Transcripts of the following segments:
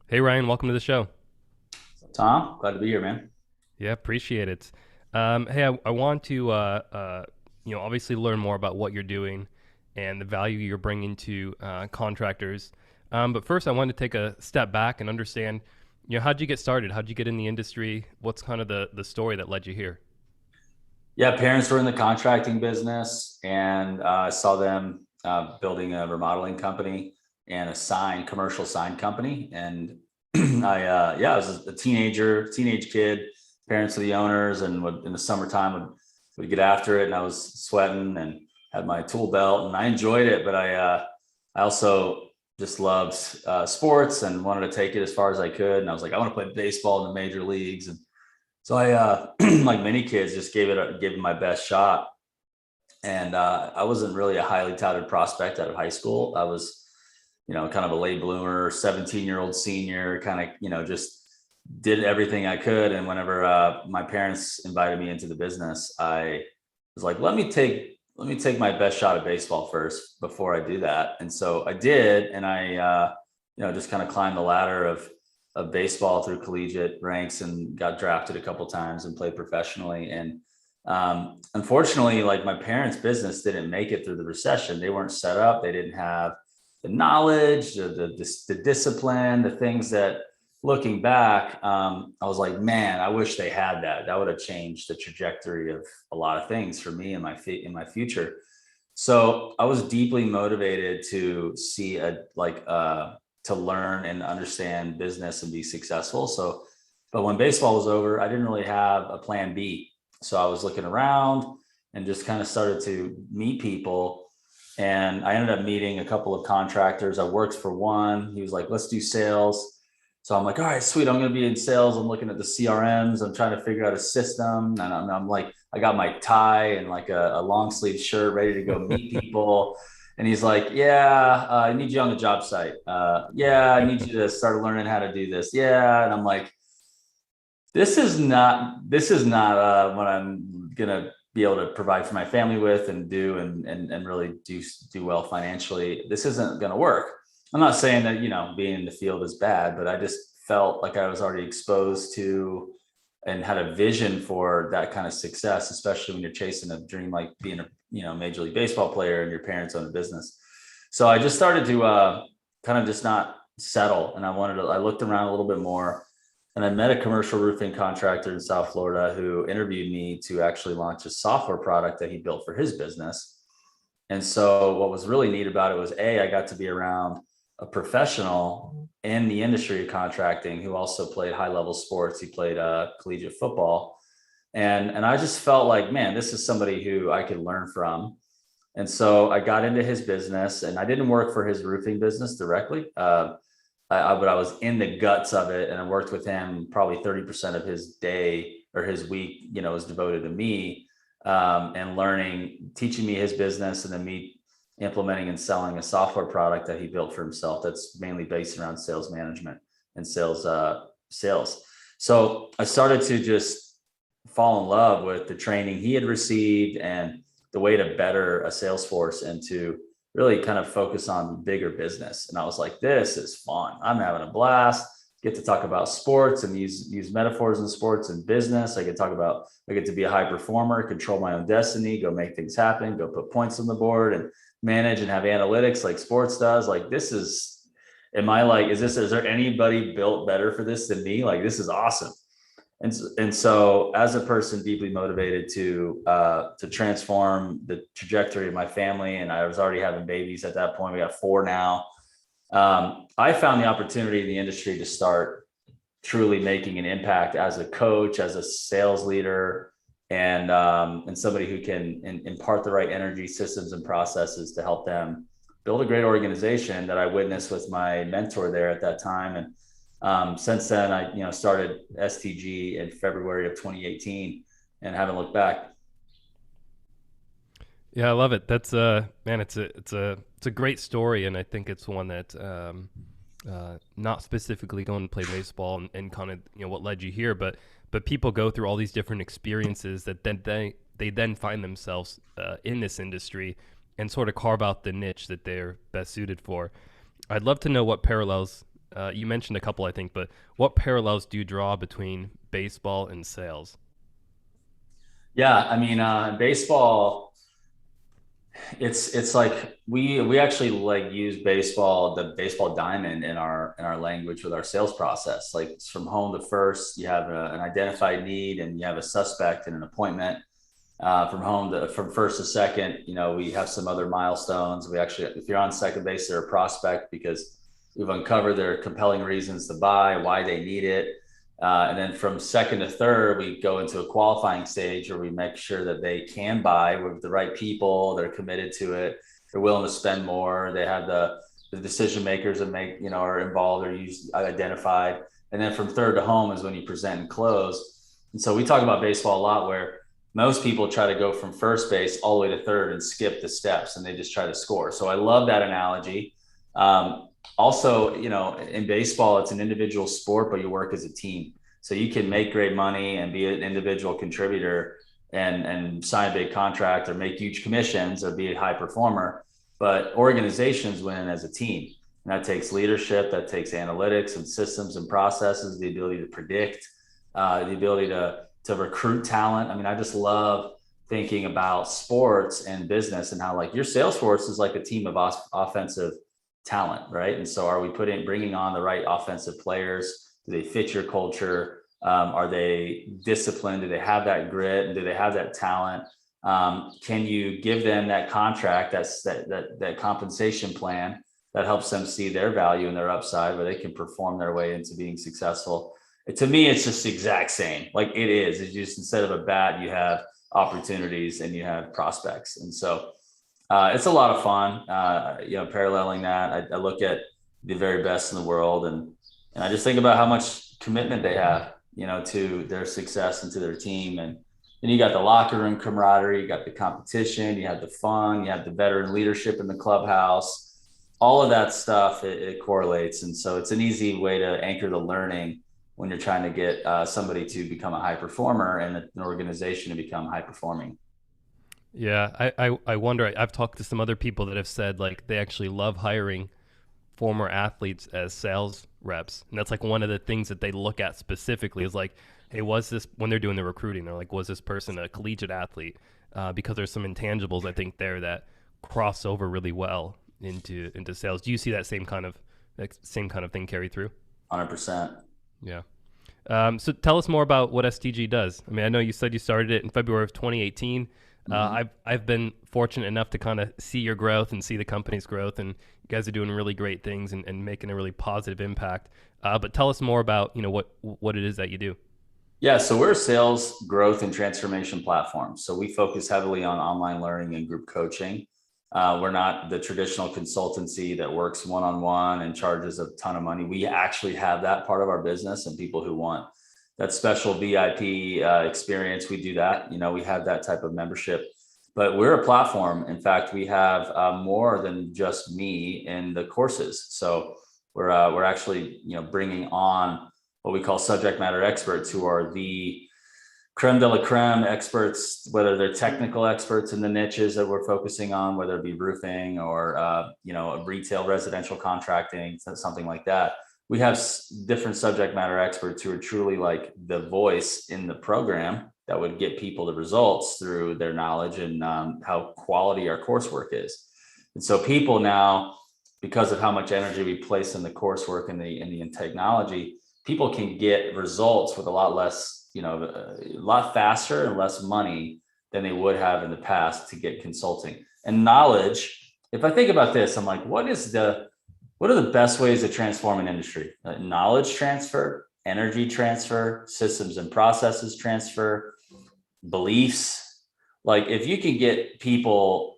Hey Ryan, welcome to the show. Tom, glad to be here, man. Yeah, appreciate it. Hey, I want to obviously learn more about what you're doing and the value you're bringing to contractors. But first, I wanted to take a step back and understand, how'd you get started? How'd you get in the industry? What's kind of the story that led you here? Yeah, parents were in the contracting business, and I saw them building a remodeling company and a commercial sign company. And I was a teenage kid. Parents of the owners, and would in the summertime would get after it, and I was sweating and had my tool belt, and I enjoyed it. But I also just loved sports and wanted to take it as far as I could. And I was like, I want to play baseball in the major leagues, and so like many kids, just gave it my best shot. And I wasn't really a highly touted prospect out of high school. I was, kind of a late bloomer, 17-year-old senior, kind of, just did everything I could. And whenever my parents invited me into the business, I was like, let me take my best shot at baseball first before I do that. And so I did, and I just kind of climbed the ladder of baseball through collegiate ranks and got drafted a couple times and played professionally. And unfortunately, like my parents' business didn't make it through the recession. They weren't set up. They didn't have the knowledge, the discipline, the things that looking back, I was like, man, I wish they had that. That would have changed the trajectory of a lot of things for me in my future. So I was deeply motivated to see to learn and understand business and be successful. So, but when baseball was over, I didn't really have a plan B. So I was looking around and just kind of started to meet people. And I ended up meeting a couple of contractors. I worked for one. He was like, let's do sales. So I'm like, all right, sweet. I'm going to be in sales. I'm looking at the CRMs. I'm trying to figure out a system. And I'm like, I got my tie and like a long sleeve shirt ready to go meet people. And he's like, yeah, I need you on the job site. Yeah, I need you to start learning how to do this. Yeah. And I'm like, this is not what I'm gonna be able to provide for my family with and do and really do well financially. This isn't gonna work. I'm not saying that being in the field is bad, but I just felt like I was already exposed to and had a vision for that kind of success, especially when you're chasing a dream like being a major league baseball player and your parents own a business. So I just started to kind of just not settle, and I looked around a little bit more, and I met a commercial roofing contractor in South Florida who interviewed me to actually launch a software product that he built for his business. And so what was really neat about it was I got to be around a professional in the industry of contracting who also played high level sports. He played collegiate football. And I just felt like, man, this is somebody who I could learn from. And so I got into his business, and I didn't work for his roofing business directly. But I was in the guts of it, and I worked with him. Probably 30% of his day or his week, was devoted to me, and learning, teaching me his business, and then me implementing and selling a software product that he built for himself. That's mainly based around sales management and sales. So I started to just fall in love with the training he had received and the way to better a sales force and to really kind of focus on bigger business. And I was like, this is fun. I'm having a blast. Get to talk about sports and use metaphors in sports and business. I get to be a high performer, control my own destiny, go make things happen, go put points on the board and manage and have analytics like sports does. Like this is, am I like, is there anybody built better for this than me? Like this is awesome. And so as a person deeply motivated to transform the trajectory of my family, and I was already having babies at that point. We got four now. I found the opportunity in the industry to start truly making an impact as a coach, as a sales leader, and somebody who can impart the right energy, systems, and processes to help them build a great organization that I witnessed with my mentor there at that time. And since then, I started STG in February of 2018 and haven't looked back. Yeah, I love it. That's man, it's a great story, and I think it's one that not specifically going to play baseball and kind of what led you here, but people go through all these different experiences that then they then find themselves in this industry and sort of carve out the niche that they're best suited for. I'd love to know what parallels You mentioned a couple, I think, but what parallels do you draw between baseball and sales? Yeah, I mean, baseball, it's like we actually like use baseball, the baseball diamond in our language with our sales process. Like it's from home to first, you have an identified need and you have a suspect and an appointment. From first to second, we have some other milestones. We actually, if you're on second base, they're a prospect because we've uncovered their compelling reasons to buy, why they need it. And then from second to third, we go into a qualifying stage where we make sure that they can buy with the right people. They're committed to it. They're willing to spend more. They have the decision makers that are involved or identified. And then from third to home is when you present and close. And so we talk about baseball a lot where most people try to go from first base all the way to third and skip the steps and they just try to score. So I love that analogy. Also, in baseball, it's an individual sport, but you work as a team. So you can make great money and be an individual contributor and sign a big contract or make huge commissions or be a high performer. But organizations win as a team. And that takes leadership, that takes analytics and systems and processes, the ability to predict, the ability to recruit talent. I mean, I just love thinking about sports and business and how like your sales force is like a team of offensive talent, right? And so are we bringing on the right offensive players? Do they fit your culture? Are they disciplined? Do they have that grit? And do they have that talent? Can you give them that contract, that compensation plan that helps them see their value and their upside where they can perform their way into being successful? To me, it's just the exact same. Like it is. It's just instead of a bat, you have opportunities and you have prospects. And so it's a lot of fun. Paralleling that, I look at the very best in the world, and I just think about how much commitment they have, to their success and to their team. And then you got the locker room camaraderie, you got the competition, you have the fun, you have the veteran leadership in the clubhouse. All of that stuff it correlates, and so it's an easy way to anchor the learning when you're trying to get somebody to become a high performer and an organization to become high performing. Yeah, I wonder. I've talked to some other people that have said like they actually love hiring former athletes as sales reps, and that's like one of the things that they look at specifically is like, hey, was this when they're doing the recruiting? They're like, was this person a collegiate athlete? Because there's some intangibles I think there that cross over really well into sales. Do you see that same kind of thing carry through? 100%. Yeah. So tell us more about what STG does. I mean, I know you said you started it in February of 2018. Mm-hmm. I've been fortunate enough to kind of see your growth and see the company's growth, and you guys are doing really great things and making a really positive impact. But tell us more about what it is that you do. Yeah, so we're a sales growth and transformation platform. So we focus heavily on online learning and group coaching. We're not the traditional consultancy that works one-on-one and charges a ton of money. We actually have that part of our business, and people who want that special VIP experience, we do that. We have that type of membership, but we're a platform. In fact, we have more than just me in the courses. So we're actually bringing on what we call subject matter experts, who are the creme de la creme experts, whether they're technical experts in the niches that we're focusing on, whether it be roofing or retail residential contracting, something like that. We have different subject matter experts who are truly like the voice in the program that would get people the results through their knowledge and how quality our coursework is. And so people now, because of how much energy we place in the coursework and the technology, people can get results with a lot less, a lot faster and less money than they would have in the past to get consulting and knowledge. If I think about this, I'm like, what are the best ways to transform an industry? Knowledge transfer, energy transfer, systems and processes transfer, beliefs. Like if you can get people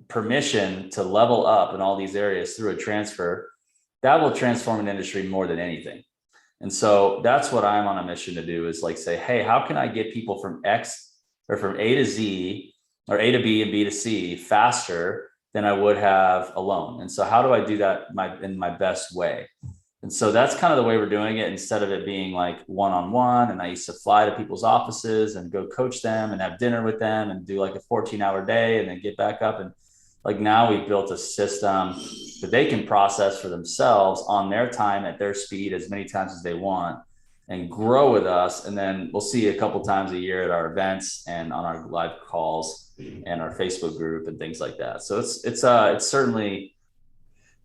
permission to level up in all these areas through a transfer, that will transform an industry more than anything. And so that's what I'm on a mission to do, is like say, hey, how can I get people from X or from A to Z or A to B and B to C faster than I would have alone? And so how do I do that in my best way? And so that's kind of the way we're doing it, instead of it being like one-on-one. And I used to fly to people's offices and go coach them and have dinner with them and do like a 14-hour day and then get back up. And like now we've built a system that they can process for themselves on their time at their speed as many times as they want and grow with us. And then we'll see a couple times a year at our events and on our live calls and our Facebook group and things like that. So it's certainly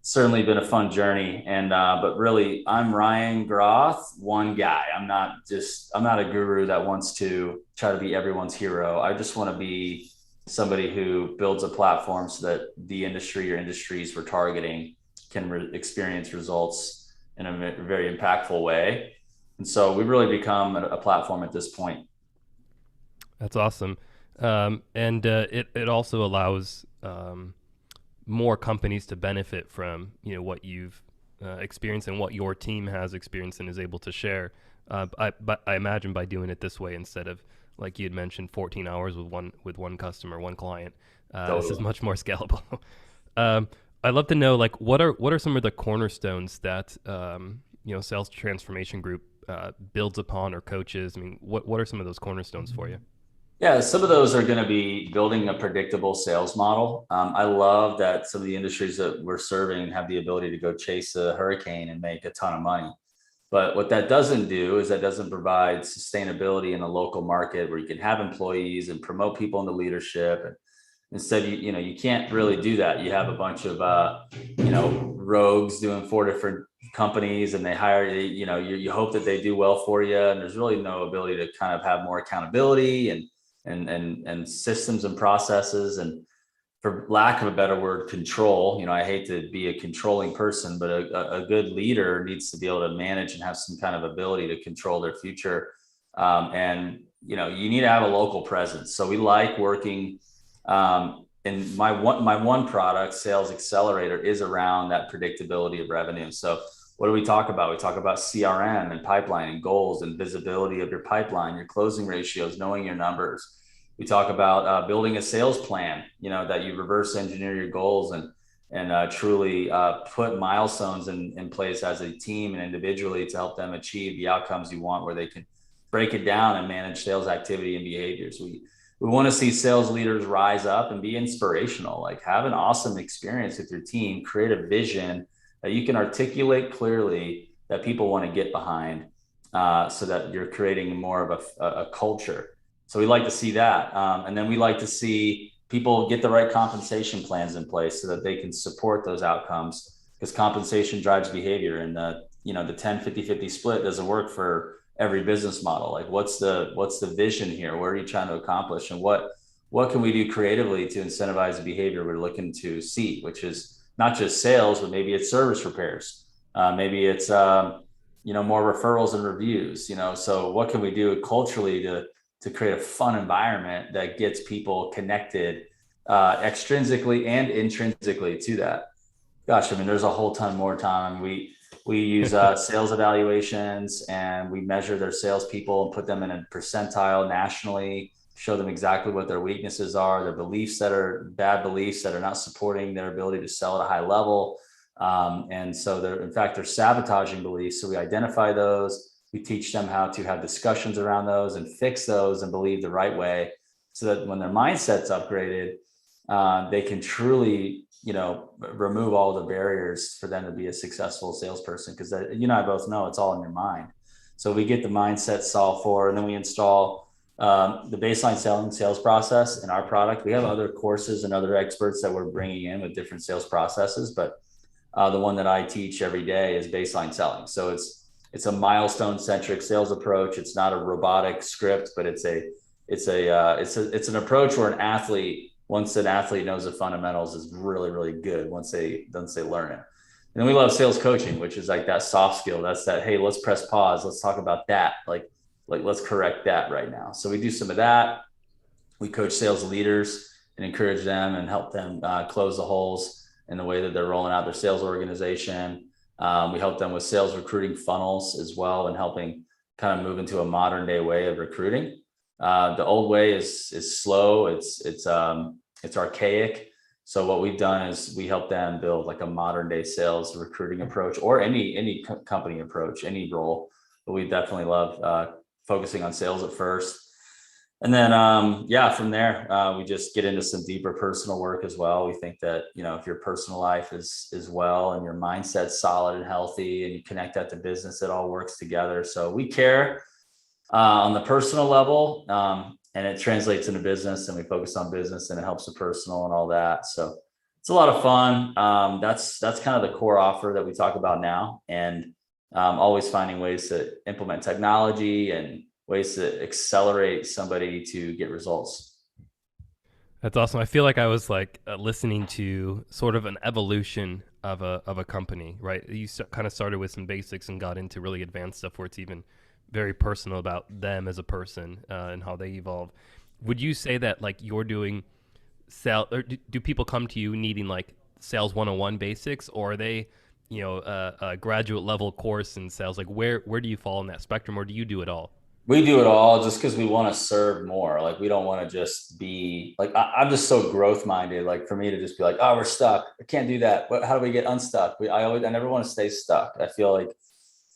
been a fun journey. And but really, I'm Ryan Groth, one guy. I'm not a guru that wants to try to be everyone's hero. I just want to be somebody who builds a platform so that the industry or industries we're targeting can experience results in a very impactful way. And so we've really become a platform at this point. That's awesome. And it also allows more companies to benefit from what you've experienced and what your team has experienced and is able to share. But I imagine by doing it this way instead of, like you had mentioned, 14 hours with one customer, one client, this is Totally. much more scalable. um, I'd love to know, like, what are some of the cornerstones that sales transformation group builds upon or coaches? I mean, what are some of those cornerstones for you? Yeah, some of those are going to be building a predictable sales model. I love that some of the industries that we're serving have the ability to go chase a hurricane and make a ton of money. But what that doesn't do is that doesn't provide sustainability in a local market where you can have employees and promote people into leadership. And instead, you can't really do that. You have a bunch of rogues doing four different companies, and they hire you hope that they do well for you, and there's really no ability to kind of have more accountability and systems and processes, and for lack of a better word, control. I hate to be a controlling person, but a good leader needs to be able to manage and have some kind of ability to control their future. And you need to have a local presence. So we like working. And my one product, Sales Accelerator, is around that predictability of revenue. So what do we talk about? We talk about CRM and pipeline and goals and visibility of your pipeline, your closing ratios, knowing your numbers. We talk about building a sales plan, that you reverse engineer your goals and truly put milestones in place as a team and individually to help them achieve the outcomes you want, where they can break it down and manage sales activity and behaviors. We want to see sales leaders rise up and be inspirational, like have an awesome experience with your team, create a vision that you can articulate clearly that people want to get behind, so that you're creating more of a culture. So we like to see that. And then we like to see people get the right compensation plans in place so that they can support those outcomes, because compensation drives behavior. And the 10-50-50 split doesn't work for every business model. Like what's the vision here? What are you trying to accomplish? And what can we do creatively to incentivize the behavior we're looking to see, which is not just sales, but maybe it's service repairs. Maybe it's more referrals and reviews. So what can we do culturally to create a fun environment that gets people connected extrinsically and intrinsically to that? Gosh, I mean, there's a whole ton more, Tom. We use sales evaluations, and we measure their salespeople and put them in a percentile nationally, show them exactly what their weaknesses are, their beliefs that are bad beliefs that are not supporting their ability to sell at a high level. And so they're sabotaging beliefs. So we identify those. We teach them how to have discussions around those and fix those and believe the right way, so that when their mindset's upgraded, they can truly, remove all the barriers for them to be a successful salesperson. Because I both know it's all in your mind. So we get the mindset solved for, and then we install the baseline selling sales process in our product. We have other courses and other experts that we're bringing in with different sales processes, but the one that I teach every day is baseline selling. So it's a milestone centric sales approach. It's not a robotic script, but it's an approach where once an athlete knows the fundamentals, is really, really good once they learn it. And then we love sales coaching, which is like that soft skill. That's that, hey, let's press pause. Let's talk about that. Like let's correct that right now. So we do some of that. We coach sales leaders and encourage them and help them close the holes in the way that they're rolling out their sales organization. We help them with sales recruiting funnels as well, and helping kind of move into a modern day way of recruiting. The old way is slow. It's archaic. So what we've done is we help them build like a modern day sales recruiting approach, or any company approach, any role. But we definitely love focusing on sales at first. And then, yeah, from there, we just get into some deeper personal work as well. We think that, if your personal life is well and your mindset's solid and healthy and you connect that to business, it all works together. So we care on the personal level, and it translates into business, and we focus on business and it helps the personal and all that. So it's a lot of fun. That's kind of the core offer that we talk about now, and always finding ways to implement technology and ways to accelerate somebody to get results. That's awesome. I feel like I was like listening to sort of an evolution of a company, right? You kind of started with some basics and got into really advanced stuff where it's even very personal about them as a person and how they evolve. Would you say that like you're doing sell, or do people come to you needing like sales 101 basics, or are they, a graduate level course in sales? Like where do you fall in that spectrum, or do you do it all? We do it all just because we want to serve more. Like we don't want to just be like I'm just so growth minded. Like for me to just be like, oh, we're stuck. I can't do that. But how do we get unstuck? I never want to stay stuck. I feel like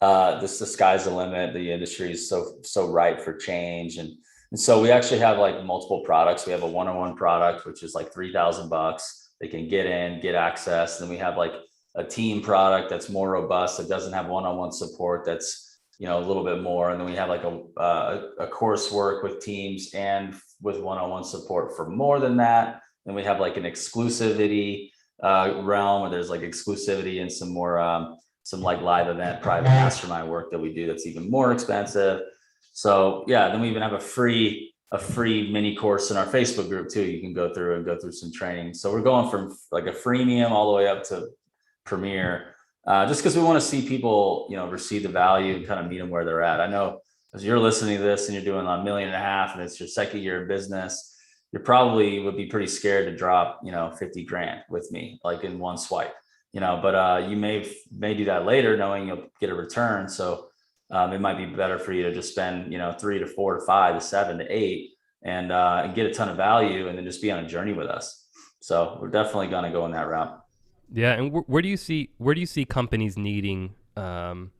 the sky's the limit. The industry is so ripe for change, and so we actually have like multiple products. We have a one-on-one product which is like $3,000. They can get in, get access. Then we have like a team product that's more robust, that doesn't have one-on-one support, that's a little bit more. And then we have like a coursework with teams and with one-on-one support for more than that. Then we have like an exclusivity realm where there's like exclusivity and some more some like live event private mastermind work that we do that's even more expensive. So yeah, then we even have a free mini course in our Facebook group too. You can go through some training. So we're going from like a freemium all the way up to premier, just because we want to see people, receive the value and kind of meet them where they're at. I know as you're listening to this and you're doing $1.5 million and it's your second year of business, you probably would be pretty scared to drop, 50 grand with me, like in one swipe, but you may do that later knowing you'll get a return. So it might be better for you to just spend, 3 to 4 to 5 to 7 to 8 and get a ton of value and then just be on a journey with us. So we're definitely going to go in that route. Yeah, and where do you see companies needing the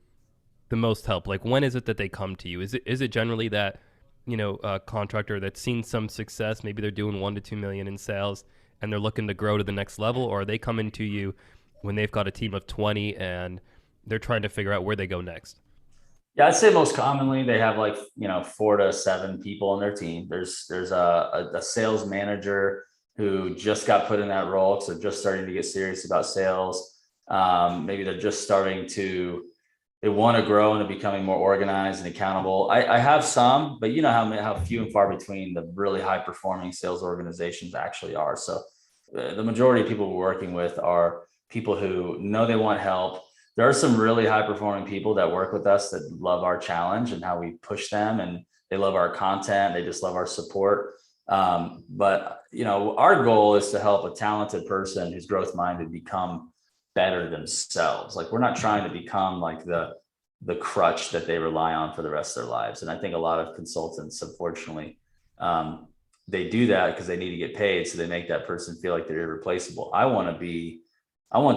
most help? Like when is it that they come to you? Is it generally that a contractor that's seen some success, maybe they're doing 1 to 2 million in sales and they're looking to grow to the next level, or are they coming to you when they've got a team of 20 and they're trying to figure out where they go next? Yeah, I'd say most commonly they have like 4 to 7 people on their team. There's a sales manager who just got put in that role, so just starting to get serious about sales. Maybe they're just starting to they want to grow and they're becoming more organized and accountable. I have some, but you know how few and far between the really high performing sales organizations actually are. So the majority of people we're working with are people who know they want help. There are some really high performing people that work with us that love our challenge and how we push them, and they love our content. They just love our support. But our goal is to help a talented person who's growth minded become better themselves. Like we're not trying to become like the crutch that they rely on for the rest of their lives. And I think a lot of consultants, unfortunately, they do that because they need to get paid, so they make that person feel like they're irreplaceable. I want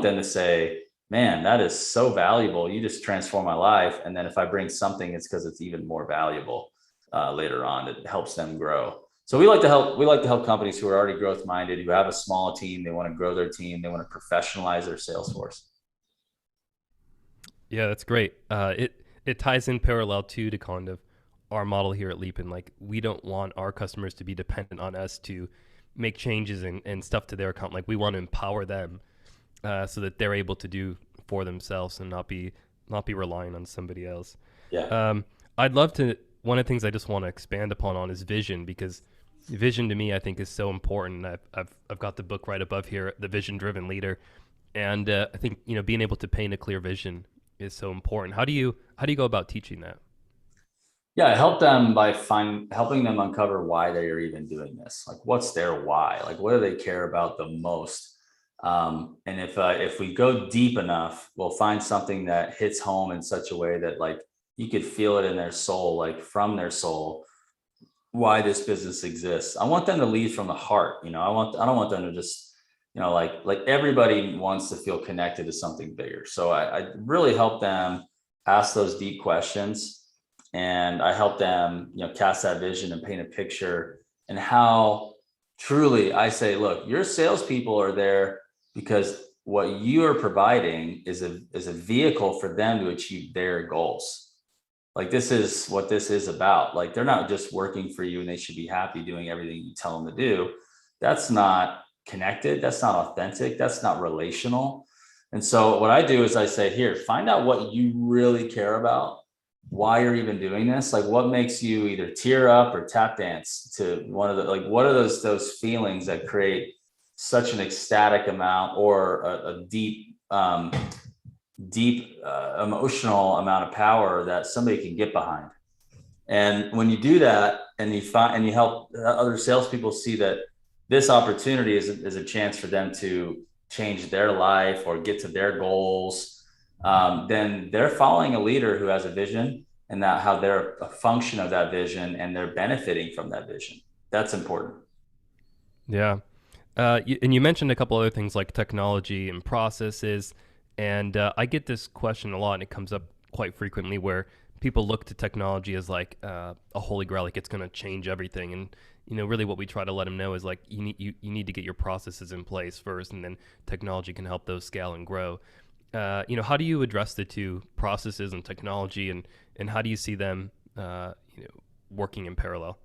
them to say, man, that is so valuable. You just transform my life. And then if I bring something, it's because it's even more valuable later on. It helps them grow. So we like to help companies who are already growth minded, who have a small team. They want to grow their team. They want to professionalize their sales force. Yeah, that's great. It ties in parallel too to kind of our model here at Leap, and like we don't want our customers to be dependent on us to make changes and stuff to their account. Like we want to empower them so that they're able to do for themselves and not be relying on somebody else. Yeah. I'd love to. One of the things I just want to expand upon on is vision, because vision to me I think is so important. I've got the book right above here, The Vision Driven Leader, and I think being able to paint a clear vision is so important. How do you go about teaching that? Yeah, I help them by helping them uncover why they are even doing this. Like, what's their why? Like, what do they care about the most? And if we go deep enough, we'll find something that hits home in such a way that like you could feel it in their soul, like from their soul, why this business exists. I want them to lead from the heart. I don't want them to just, like everybody wants to feel connected to something bigger. So I really help them ask those deep questions. and I help them, cast that vision and paint a picture, and how truly I say, look, your salespeople are there because what you are providing is a vehicle for them to achieve their goals. Like, this is what this is about. Like, they're not just working for you and they should be happy doing everything you tell them to do. That's not connected. That's not authentic. That's not relational. And so what I do is I say, here, find out what you really care about, why you're even doing this. Like, what makes you either tear up or tap dance to one of the, like, what are those feelings that create such an ecstatic amount, or a deep emotional amount of power that somebody can get behind. And when you do that, and you find and you help other salespeople see that this opportunity is a chance for them to change their life or get to their goals, then they're following a leader who has a vision, and that how they're a function of that vision and they're benefiting from that vision. That's important. Yeah. And you mentioned a couple other things like technology and processes. And I get this question a lot, and it comes up quite frequently where people look to technology as like a holy grail, like it's going to change everything. And really, what we try to let them know is like you need to get your processes in place first, and then technology can help those scale and grow. How do you address the two, processes and technology, and how do you see them, working in parallel?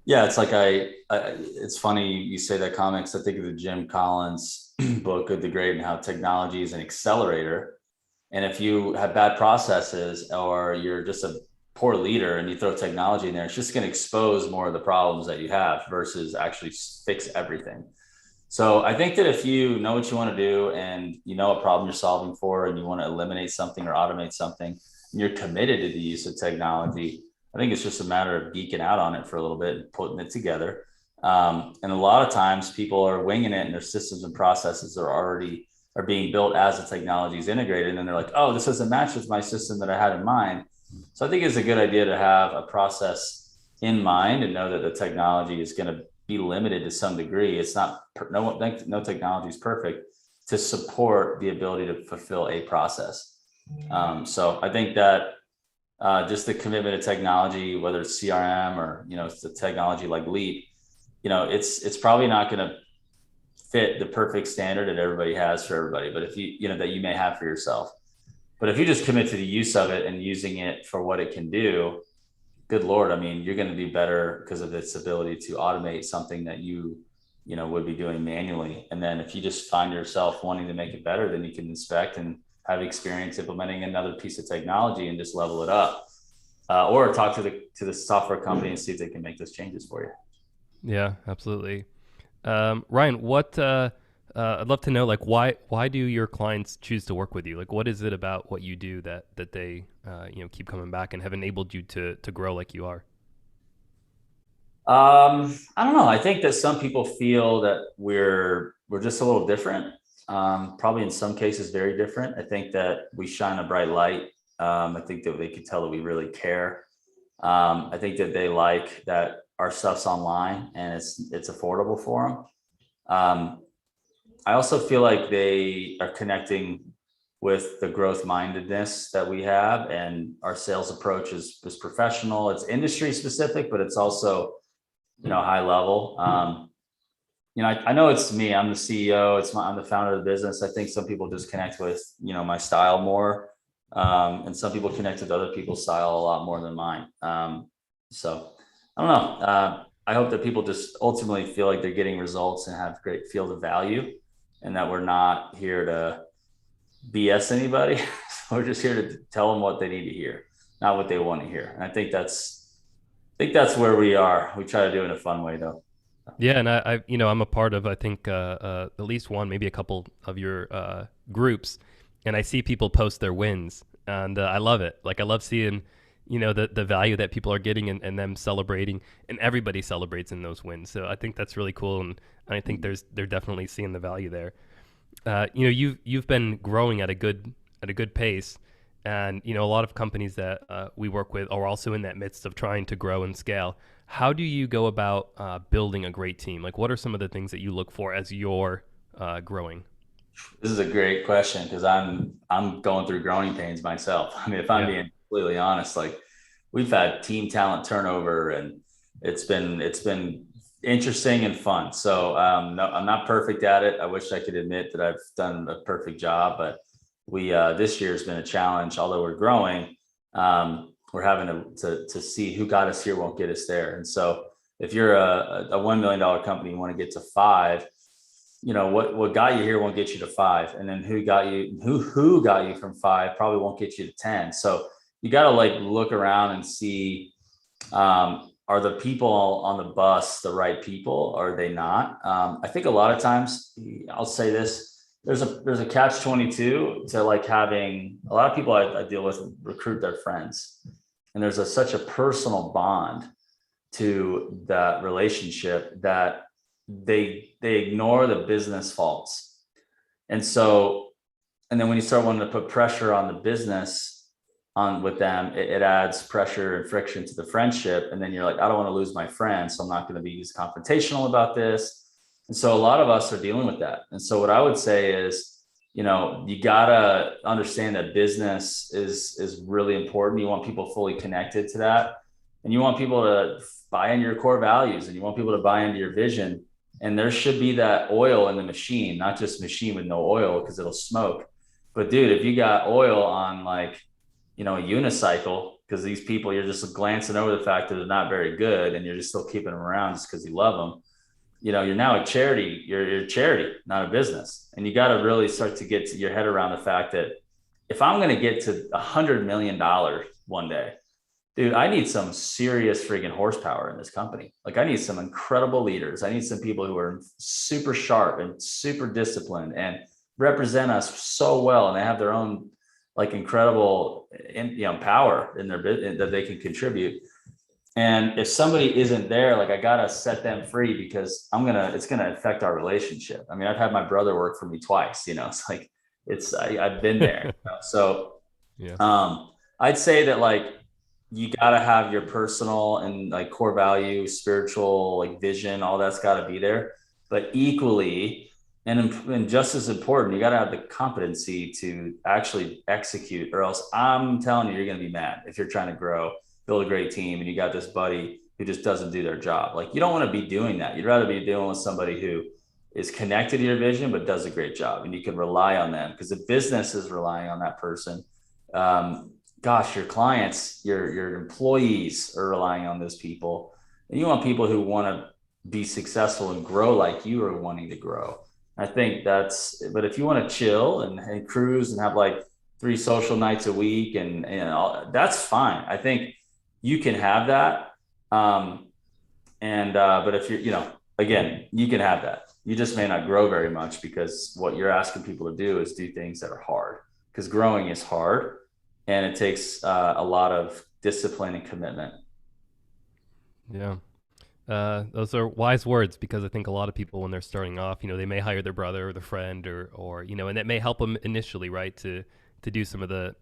Yeah, it's like it's funny you say that comment, because I think of the Jim Collins book, Good to Great, and how technology is an accelerator. And if you have bad processes, or you're just a poor leader and you throw technology in there, it's just going to expose more of the problems that you have versus actually fix everything. So I think that if you know what you want to do, and you know what problem you're solving for, and you want to eliminate something or automate something, and you're committed to the use of technology, I think it's just a matter of geeking out on it for a little bit and putting it together. And a lot of times people are winging it, and their systems and processes are being built as the technology is integrated. And then they're like, oh, this doesn't match with my system that I had in mind. So I think it's a good idea to have a process in mind and know that the technology is going to be limited to some degree. It's not, no technology is perfect to support the ability to fulfill a process. So I think that just the commitment to technology, whether it's CRM or it's the technology like Leap, it's probably not going to fit the perfect standard that everybody has for everybody, but if that you may have for yourself. But if you just commit to the use of it and using it for what it can do, good Lord, I mean, you're going to be better because of its ability to automate something that would be doing manually. And then if you just find yourself wanting to make it better, then you can inspect and have experience implementing another piece of technology and just level it up, or talk to the software company and see if they can make those changes for you. Yeah, absolutely. Ryan, what I'd love to know, like, why do your clients choose to work with you? Like, what is it about what you do that they keep coming back and have enabled you to grow like you are? I don't know. I think that some people feel that we're just a little different. Probably in some cases very different. I think that we shine a bright light. I think that they could tell that we really care. I think that they like that our stuff's online and it's affordable for them. I also feel like they are connecting with the growth mindedness that we have, and our sales approach is professional. It's industry specific, but it's also high level. I know it's me. I'm the CEO. I'm the founder of the business. I think some people just connect with my style more, and some people connect with other people's style a lot more than mine. So I don't know. I hope that people just ultimately feel like they're getting results and have great field of value, and that we're not here to BS anybody. We're just here to tell them what they need to hear, not what they want to hear. And I think that's where we are. We try to do it in a fun way, though. Yeah, and I'm a part of, I think, at least one, maybe a couple of your groups, and I see people post their wins, and I love it. Like, I love seeing, the value that people are getting, and them celebrating, and everybody celebrates in those wins. So I think that's really cool, and I think they're definitely seeing the value there. You've been growing at a good pace, and a lot of companies that we work with are also in that midst of trying to grow and scale. How do you go about building a great team? Like, what are some of the things that you look for as you're growing? This is a great question, because I'm going through growing pains myself. I mean, if I'm Yeah. being completely honest, like we've had team talent turnover, and it's been interesting and fun. So no, I'm not perfect at it. I wish I could admit that I've done a perfect job, but we this year has been a challenge. Although we're growing, we're having to see who got us here won't get us there. And so if you're a $1 million company, you want to get to five. What got you here won't get you to five, and then who got you from five probably won't get you to 10. So you got to like look around and see, are the people on the bus the right people? Or are they not? I think a lot of times, I'll say this: there's a catch 22 to like having a lot of people I deal with recruit their friends, and there's such a personal bond to that relationship that they ignore the business faults. And so, and then when you start wanting to put pressure on the business on with them, it adds pressure and friction to the friendship. And then you're like, I don't want to lose my friend, so I'm not going to be as confrontational about this. And so a lot of us are dealing with that. And so what I would say is, you gotta understand that business is really important. You want people fully connected to that, and you want people to buy into your core values, and you want people to buy into your vision. And there should be that oil in the machine, not just machine with no oil because it'll smoke. But dude, if you got oil on like, a unicycle, because these people, you're just glancing over the fact that they're not very good and you're just still keeping them around just because you love them. You're now a charity. You're a charity, not a business. And you got to really start to get to your head around the fact that if I'm going to get to $100 million one day, dude, I need some serious freaking horsepower in this company. Like, I need some incredible leaders. I need some people who are super sharp and super disciplined and represent us so well. And they have their own like incredible, power in their business that they can contribute. And if somebody isn't there, like, I gotta set them free, because it's gonna affect our relationship. I mean, I've had my brother work for me twice. It's like I've been there. So Yeah. I'd say that like you gotta have your personal and like core value, spiritual like vision, all that's gotta be there. But equally, and just as important, you gotta have the competency to actually execute, or else I'm telling you, you're gonna be mad if you're trying to grow, build a great team, and you got this buddy who just doesn't do their job. Like, you don't want to be doing that. You'd rather be dealing with somebody who is connected to your vision but does a great job, and you can rely on them, because the business is relying on that person. Gosh, your clients, your employees are relying on those people, and you want people who want to be successful and grow like you are wanting to grow. I think but if you want to chill and cruise and have like 3 social nights a week, and that's fine. I think you can have that. But if again, you can have that. You just may not grow very much, because what you're asking people to do is do things that are hard, because growing is hard, and it takes a lot of discipline and commitment. Yeah. Those are wise words, because I think a lot of people, when they're starting off, they may hire their brother or their friend, or and that may help them initially, right, to do some of the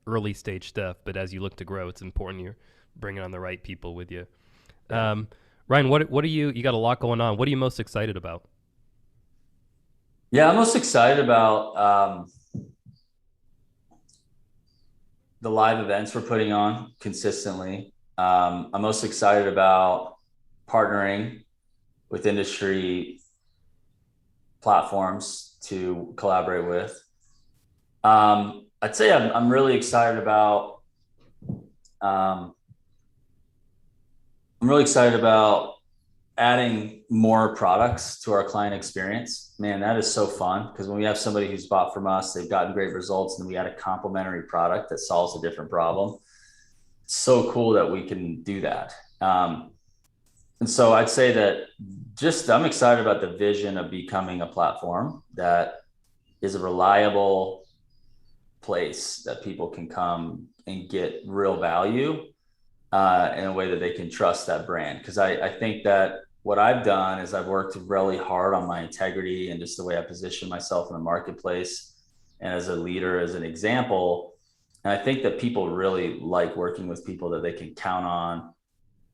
early stage stuff. But as you look to grow, it's important you're bringing on the right people with you. Yeah. Ryan, what are you got a lot going on? What are you most excited about? Yeah, I'm most excited about the live events we're putting on consistently. I'm most excited about partnering with industry platforms to collaborate with. I'd say I'm really excited about um, I'm really excited about adding more products to our client experience. Man, that is so fun, because when we have somebody who's bought from us, they've gotten great results, and we add a complementary product that solves a different problem. It's so cool that we can do that. And so I'd say that I'm excited about the vision of becoming a platform that is a reliable place that people can come and get real value in a way that they can trust that brand. Because I think that what I've done is I've worked really hard on my integrity and just the way I position myself in the marketplace and as a leader, as an example. And I think that people really like working with people that they can count on,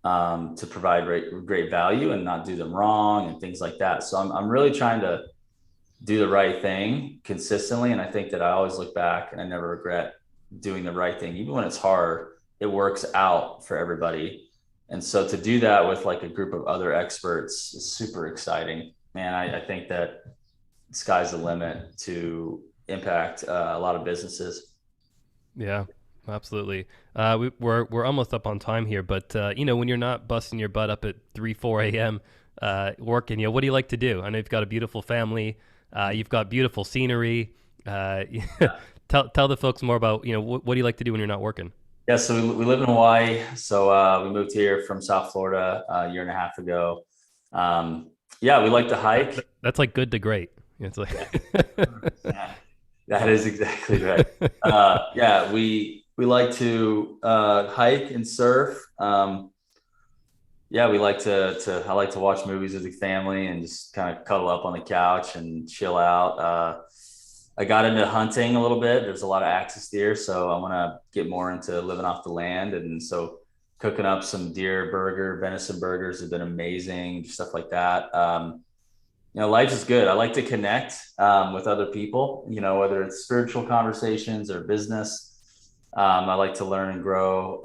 to provide great value and not do them wrong and things like that. So I'm really trying to do the right thing consistently. And I think that I always look back and I never regret doing the right thing, even when it's hard. it works out for everybody. And so to do that with like a group of other experts is super exciting, man. I think that sky's the limit to impact a lot of businesses. Yeah, absolutely. We're almost up on time here, but when you're not busting your butt up at 3, 4 a.m. Working, what do you like to do? I know you've got a beautiful family. You've got beautiful scenery. Uh, tell the folks more about what do you like to do when you're not working? Yeah, so we live in Hawaii. So we moved here from South Florida a year and a half ago. Yeah, we like to hike. That's like good to great. It's like Yeah, 100%. That is exactly right. Yeah, we like to hike and surf. Yeah, we like to I like to watch movies with the family and just kind of cuddle up on the couch and chill out. I got into hunting a little bit. There's a lot of axis deer, so I want to get more into living off the land. And so cooking up some deer burger, venison burgers have been amazing, stuff like that. Life is good. I like to connect with other people, whether it's spiritual conversations or business. I like to learn and grow.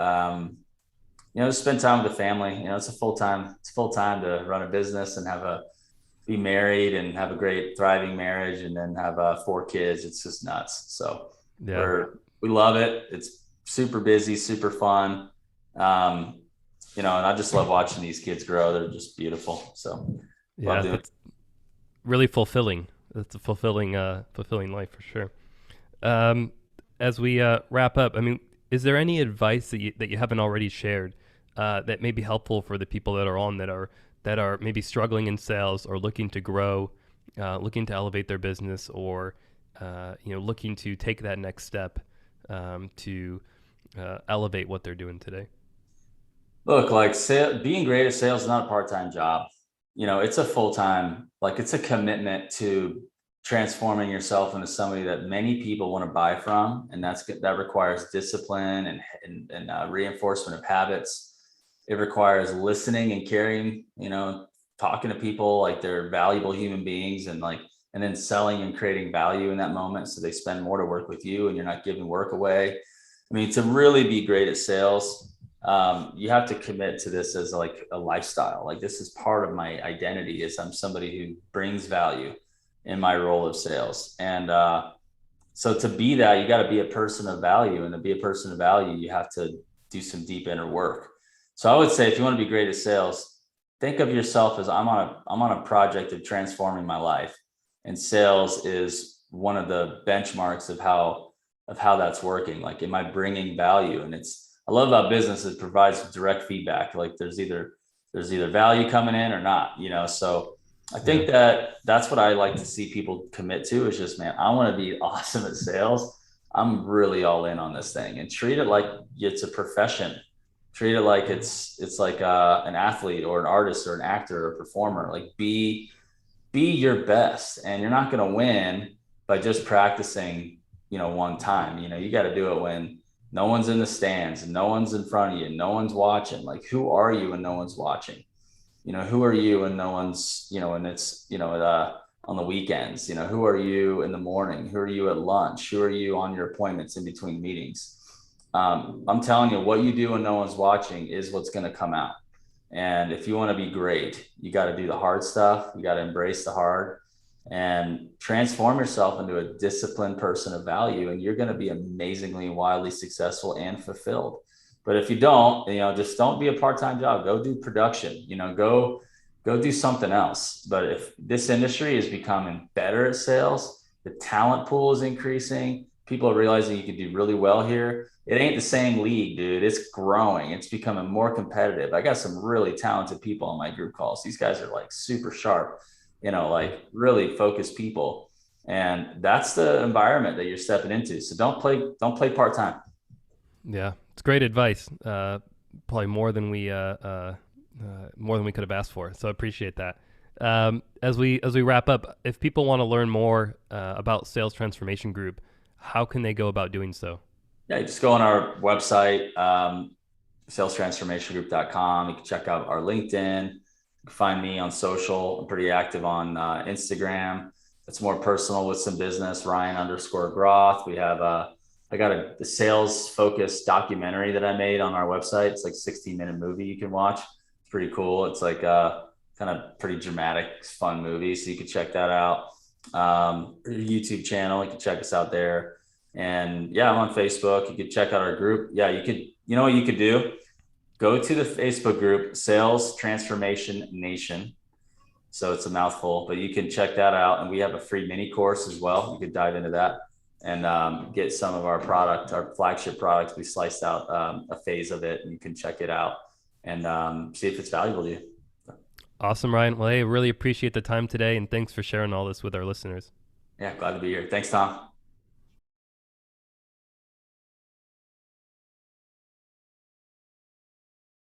Spend time with the family. It's full time to run a business and be married and have a great thriving marriage and then have 4 kids. It's just nuts. So yeah, we love it. It's super busy, super fun. Um, and I just love watching these kids grow. They're just beautiful. So love yeah. doing it. That's really fulfilling. That's a fulfilling life for sure. Um, as we wrap up, I mean, is there any advice that you haven't already shared that may be helpful for the people that are on that are maybe struggling in sales or looking to grow, looking to elevate their business, or looking to take that next step to elevate what they're doing today? Look, like being great at sales is not a part-time job. It's a full-time, like it's a commitment to transforming yourself into somebody that many people want to buy from. And that requires discipline and reinforcement of habits. It requires listening and caring, talking to people like they're valuable human beings and then selling and creating value in that moment. So they spend more to work with you and you're not giving work away. I mean, to really be great at sales, you have to commit to this as like a lifestyle. Like this is part of my identity is I'm somebody who brings value in my role of sales. And so to be that, you got to be a person of value. And to be a person of value, you have to do some deep inner work. So I would say if you want to be great at sales, think of yourself as I'm on a project of transforming my life. And sales is one of the benchmarks of how that's working. Like, am I bringing value? And I love about business, it provides direct feedback. Like there's either value coming in or not, so I Yeah, think that that's what I like to see people commit to is just, man, I want to be awesome at sales. I'm really all in on this thing and treat it like it's a profession. Treat it like it's like an athlete or an artist or an actor or a performer. Like be your best, and you're not going to win by just practicing, one time. You got to do it when no one's in the stands and no one's in front of you and no one's watching. Like, who are you when no one's watching? Who are you and no one's, and it's, on the weekends, who are you in the morning? Who are you at lunch? Who are you on your appointments in between meetings? I'm telling you, what you do when no one's watching is what's going to come out. And if you want to be great, you got to do the hard stuff. You got to embrace the hard and transform yourself into a disciplined person of value. And you're going to be amazingly, wildly successful and fulfilled. But if you don't, just don't be a part-time job. Go do production, go do something else. But if this industry is becoming better at sales, the talent pool is increasing, people are realizing you can do really well here. It ain't the same league, dude. It's growing. It's becoming more competitive. I got some really talented people on my group calls. These guys are like super sharp, yeah, like really focused people. And that's the environment that you're stepping into. So don't play part-time. yeah. It's great advice. Probably more than we could have asked for. So I appreciate that. As we wrap up, if people want to learn more about Sales Transformation Group, how can they go about doing so? Yeah, you just go on our website, salestransformationgroup.com. You can check out our LinkedIn. You can find me on social. I'm pretty active on Instagram. It's more personal with some business, Ryan _Groth. We have I got the sales focused documentary that I made on our website. It's like 16-minute movie you can watch. It's pretty cool. It's like a kind of pretty dramatic, fun movie. So you can check that out. YouTube channel, you can check us out there. And yeah, I'm on Facebook. You could check out our group. Yeah, you could, you know what you could do? Go to the Facebook group, Sales Transformation Nation. So it's a mouthful, but you can check that out. And we have a free mini course as well. You could dive into that and get some of our product, our flagship products. We sliced out a phase of it, and you can check it out and see if it's valuable to you. Awesome, Ryan. Well, hey, really appreciate the time today, and thanks for sharing all this with our listeners. Yeah, glad to be here. Thanks, Tom.